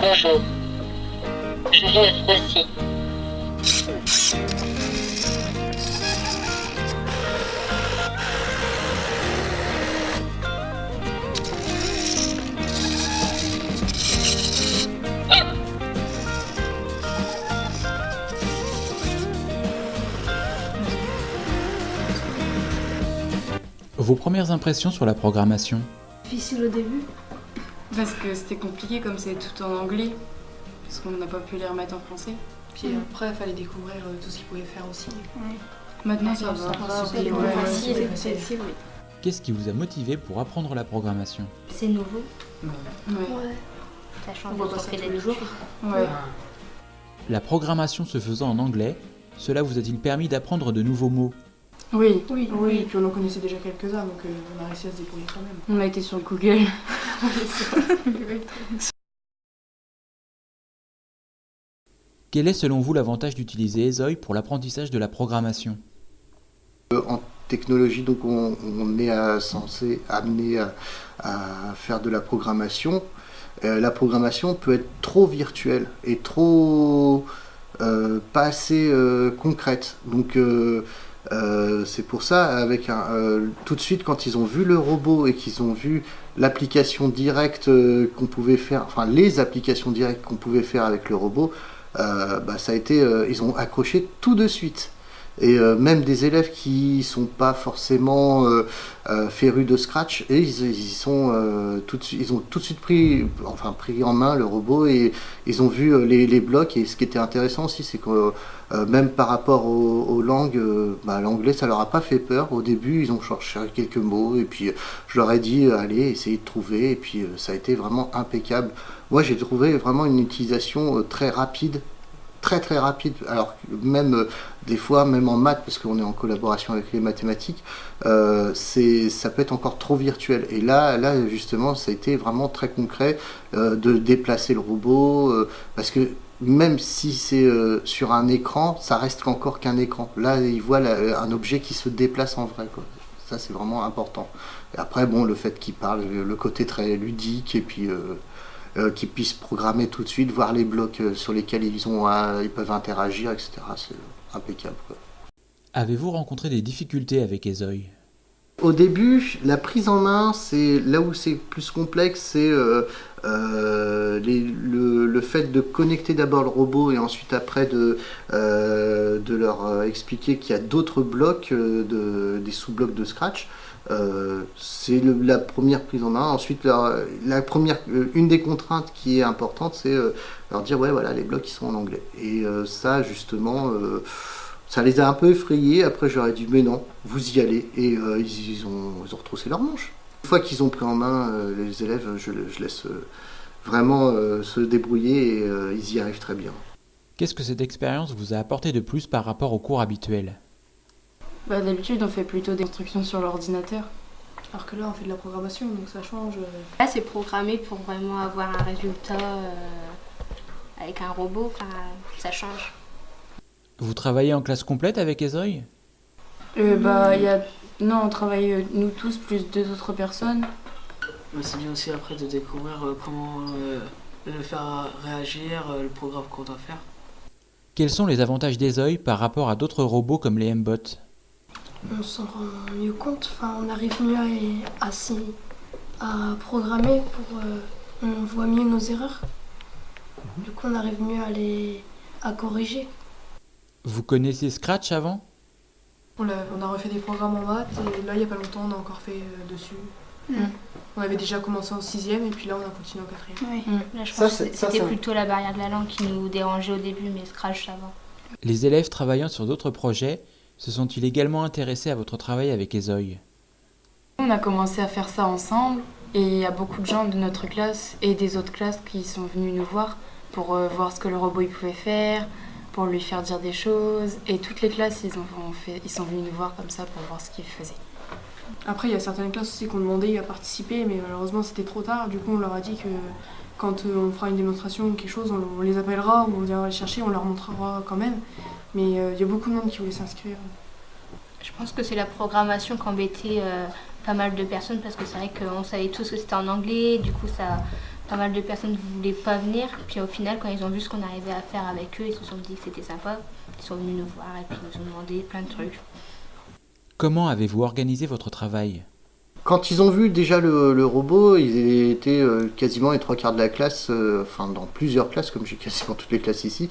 Bonjour, je viens à Roissy. Vos premières impressions sur la programmation? Difficile au début. Parce que c'était compliqué comme c'est tout en anglais, parce qu'on n'a pas pu les remettre en français. Puis après, il fallait découvrir tout ce qu'ils pouvaient faire aussi. Maintenant ça va. C'est plus facile. Oui. Qu'est-ce qui vous a motivé pour apprendre la programmation? C'est nouveau, Ouais. ça change On de voit ce pas qu'on ça fait tous les d'habitude. jours. Ouais. La programmation se faisant en anglais, cela vous a-t-il permis d'apprendre de nouveaux mots? Oui, Oui, et puis on en connaissait déjà quelques-uns, donc on a réussi à se débrouiller quand même. on a été sur Google. Quel est selon vous l'avantage d'utiliser ESOI pour l'apprentissage de la programmation? En technologie, donc on est censé amener à faire de la programmation. La programmation peut être trop virtuelle et trop pas assez concrète. Donc c'est pour ça, tout de suite, quand ils ont vu le robot et qu'ils ont vu l'application directe qu'on pouvait faire, enfin les applications directes qu'on pouvait faire avec le robot, ça a été, ils ont accroché tout de suite. Et même des élèves qui sont pas forcément férus de Scratch, et ils ont tout de suite pris en main le robot, et ils ont vu les blocs. Et ce qui était intéressant aussi, c'est que même par rapport aux langues, l'anglais ça leur a pas fait peur. Au début, ils ont cherché quelques mots, et puis je leur ai dit allez, essayez de trouver, et puis ça a été vraiment impeccable. Moi, j'ai trouvé vraiment une utilisation très rapide. Très rapide, alors même des fois, même en maths, parce qu'on est en collaboration avec les mathématiques, ça peut être encore trop virtuel. Et là justement, ça a été vraiment très concret de déplacer le robot, parce que même si c'est sur un écran, ça reste encore qu'un écran. Là, ils voient un objet qui se déplace en vrai, quoi. Ça, c'est vraiment important. Et après, bon, le fait qu'il parle, le côté très ludique, et puis qu'ils puissent programmer tout de suite, voir les blocs sur lesquels ils peuvent interagir, etc. C'est impeccable, quoi. Avez-vous rencontré des difficultés avec ESOI? Au début, la prise en main, c'est là où c'est plus complexe, c'est le fait de connecter d'abord le robot, et ensuite après de leur expliquer qu'il y a d'autres blocs, des sous-blocs de Scratch. C'est la première prise en main. Ensuite, une des contraintes qui est importante, c'est leur dire ouais, voilà, les blocs ils sont en anglais. Et ça, justement, ça les a un peu effrayés. Après, je leur ai dit mais non, vous y allez. Et ils ont retroussé leurs manches. Une fois qu'ils ont pris en main les élèves, je laisse vraiment se débrouiller, et ils y arrivent très bien. Qu'est-ce que cette expérience vous a apporté de plus par rapport aux cours habituels? D'habitude, on fait plutôt des instructions sur l'ordinateur. Alors que là, on fait de la programmation, donc ça change. Là, c'est programmé pour vraiment avoir un résultat avec un robot, ça change. Vous travaillez en classe complète avec ESOI? Non, on travaille nous tous, plus 2 autres personnes. C'est bien aussi après de découvrir comment le faire réagir, le programme qu'on doit faire. Quels sont les avantages d'ESOI par rapport à d'autres robots comme les M-Bots? On s'en rend mieux compte, on arrive mieux à programmer, on voit mieux nos erreurs. Du coup, on arrive mieux à corriger. Vous connaissiez Scratch avant? On a refait des programmes en maths, et là, il n'y a pas longtemps, on a encore fait dessus. On avait déjà commencé en 6e, et puis là, on a continué en 4e. Oui. Là, je pense que c'était plutôt la barrière de la langue qui nous dérangeait au début, mais Scratch, ça va. Les élèves travaillant sur d'autres projets se sont-ils également intéressés à votre travail avec ESOI? On a commencé à faire ça ensemble, et il y a beaucoup de gens de notre classe et des autres classes qui sont venus nous voir pour voir ce que le robot il pouvait faire, pour lui faire dire des choses. Et toutes les classes, ils sont venus nous voir comme ça pour voir ce qu'il faisait. Après, il y a certaines classes aussi qui ont demandé à participer, mais malheureusement, c'était trop tard. Du coup, on leur a dit que quand on fera une démonstration ou quelque chose, on les appellera, ou on viendra les chercher, on leur montrera quand même. Mais il y a beaucoup de monde qui voulait s'inscrire. Je pense que c'est la programmation qui embêtait pas mal de personnes, parce que c'est vrai qu'on savait tous que c'était en anglais, du coup ça pas mal de personnes ne voulaient pas venir. Puis au final, quand ils ont vu ce qu'on arrivait à faire avec eux, ils se sont dit que c'était sympa. Ils sont venus nous voir et puis ils nous ont demandé plein de trucs. Comment avez-vous organisé votre travail ? Quand ils ont vu déjà le robot, ils étaient quasiment les 3/4 de la classe, enfin dans plusieurs classes, comme j'ai quasiment toutes les classes ici,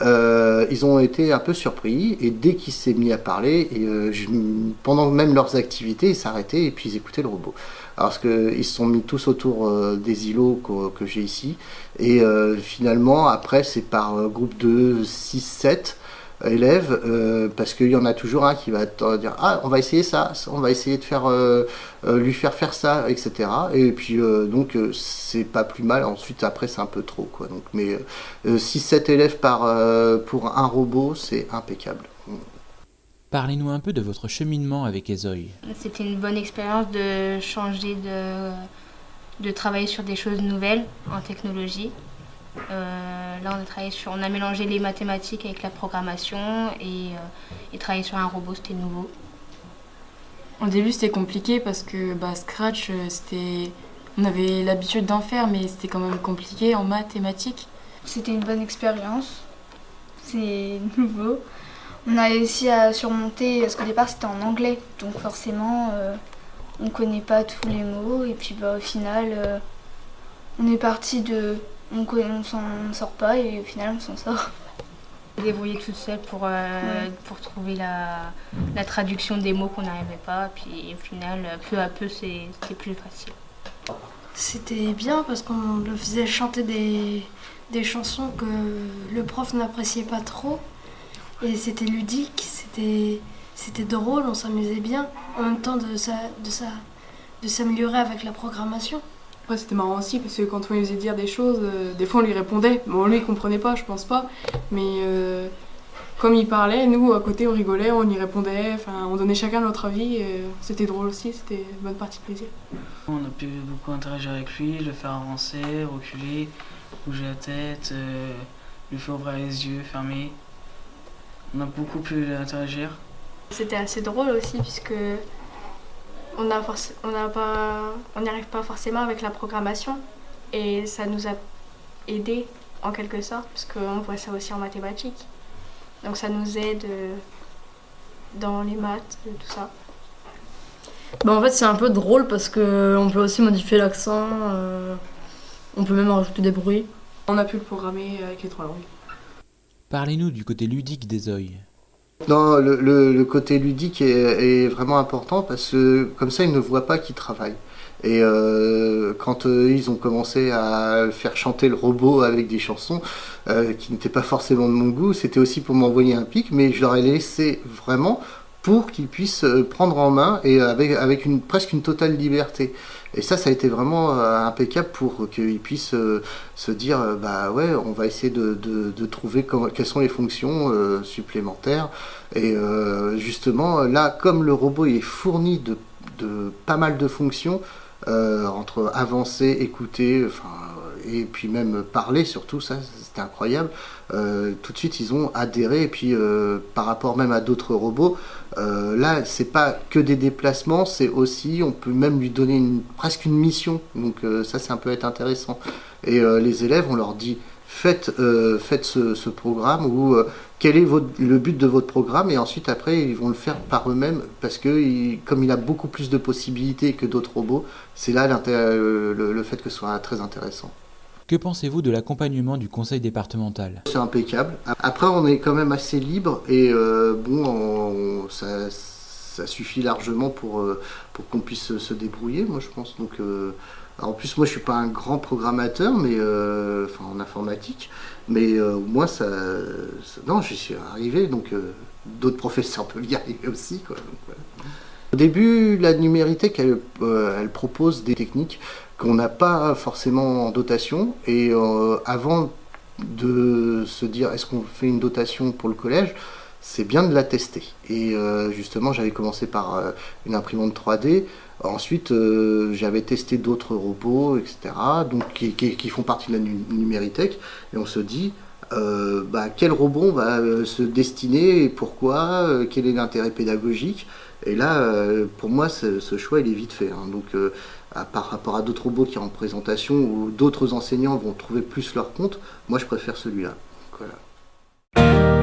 ils ont été un peu surpris, et dès qu'il s'est mis à parler, pendant même leurs activités, ils s'arrêtaient et puis ils écoutaient le robot. Alors parce qu'ils se sont mis tous autour des îlots que j'ai ici, et finalement après c'est par groupe de 6-7 élèves, parce qu'il y en a toujours un qui va dire ah on va essayer ça, on va essayer de faire lui faire ça, etc. Et puis donc c'est pas plus mal. Ensuite après c'est un peu trop quoi. Donc mais 6-7 élèves pour un robot, c'est impeccable. Parlez-nous un peu de votre cheminement avec Ezoï. C'était une bonne expérience de changer de travailler sur des choses nouvelles en technologie. Là, on a mélangé les mathématiques avec la programmation et travailler sur un robot, c'était nouveau. Au début, c'était compliqué parce que Scratch, on avait l'habitude d'en faire, mais c'était quand même compliqué en mathématiques. C'était une bonne expérience. C'est nouveau. On a réussi à surmonter, parce qu'au départ, c'était en anglais. Donc forcément, on ne connaît pas tous les mots. Et puis au final, on est parti de... On s'en sort pas et au final on s'en sort. Débrouiller toute seule pour trouver la traduction des mots qu'on n'arrivait pas, puis au final, peu à peu, c'était plus facile. C'était bien parce qu'on le faisait chanter des chansons que le prof n'appréciait pas trop. Et c'était ludique, c'était drôle, on s'amusait bien. En même temps de s'améliorer avec la programmation. Après, c'était marrant aussi parce que quand on lui faisait dire des choses, des fois on lui répondait. Bon, lui il comprenait pas, je pense pas, mais comme il parlait, nous à côté on rigolait, on y répondait, on donnait chacun notre avis. C'était drôle aussi, c'était une bonne partie de plaisir. On a pu beaucoup interagir avec lui, le faire avancer, reculer, bouger la tête, lui faire ouvrir les yeux, fermer. On a beaucoup pu interagir. C'était assez drôle aussi puisque on n'y arrive pas forcément avec la programmation et ça nous a aidé en quelque sorte parce qu'on voit ça aussi en mathématiques. Donc ça nous aide dans les maths, tout ça. En fait c'est un peu drôle parce qu'on peut aussi modifier l'accent, on peut même rajouter des bruits. On a pu le programmer avec les 3 langues. Parlez-nous du côté ludique d'Ezoï. Non, le côté ludique est vraiment important parce que comme ça ils ne voient pas qu'ils travaillent. Et quand ils ont commencé à faire chanter le robot avec des chansons qui n'étaient pas forcément de mon goût, c'était aussi pour m'envoyer un pic, mais je leur ai laissé vraiment pour qu'ils puissent prendre en main et avec presque une totale liberté. Et ça a été vraiment impeccable pour qu'ils puissent se dire ouais, on va essayer de trouver quelles sont les fonctions supplémentaires. Et justement, là, comme le robot est fourni de pas mal de fonctions, entre avancer, écouter, et puis même parler surtout, ça c'était incroyable. Tout de suite ils ont adhéré, et puis par rapport même à d'autres robots, là c'est pas que des déplacements, c'est aussi, on peut même lui donner presque une mission, donc ça peut être intéressant. Et les élèves, on leur dit faites ce programme, ou quel est le but de votre programme, et ensuite après ils vont le faire par eux-mêmes, parce que comme il a beaucoup plus de possibilités que d'autres robots, c'est là le fait que ce soit très intéressant. Que pensez-vous de l'accompagnement du conseil départemental ? C'est impeccable. Après, on est quand même assez libre et ça suffit largement pour qu'on puisse se débrouiller, moi je pense. Donc, en plus, moi je suis pas un grand programmateur, mais en informatique, mais moi non, j'y suis arrivé, donc d'autres professeurs peuvent y arriver aussi, quoi. Donc, voilà. Au début, la Numéritek, elle propose des techniques qu'on n'a pas forcément en dotation, et avant de se dire est-ce qu'on fait une dotation pour le collège, c'est bien de la tester. Et justement, j'avais commencé par une imprimante 3D, ensuite j'avais testé d'autres robots, etc., donc, qui font partie de la Numéritek, et on se dit quel robot on va se destiner et pourquoi, quel est l'intérêt pédagogique. Et là, pour moi, ce choix, il est vite fait. Donc, par rapport à d'autres robots qui sont en présentation où d'autres enseignants vont trouver plus leur compte, moi, je préfère celui-là. Voilà.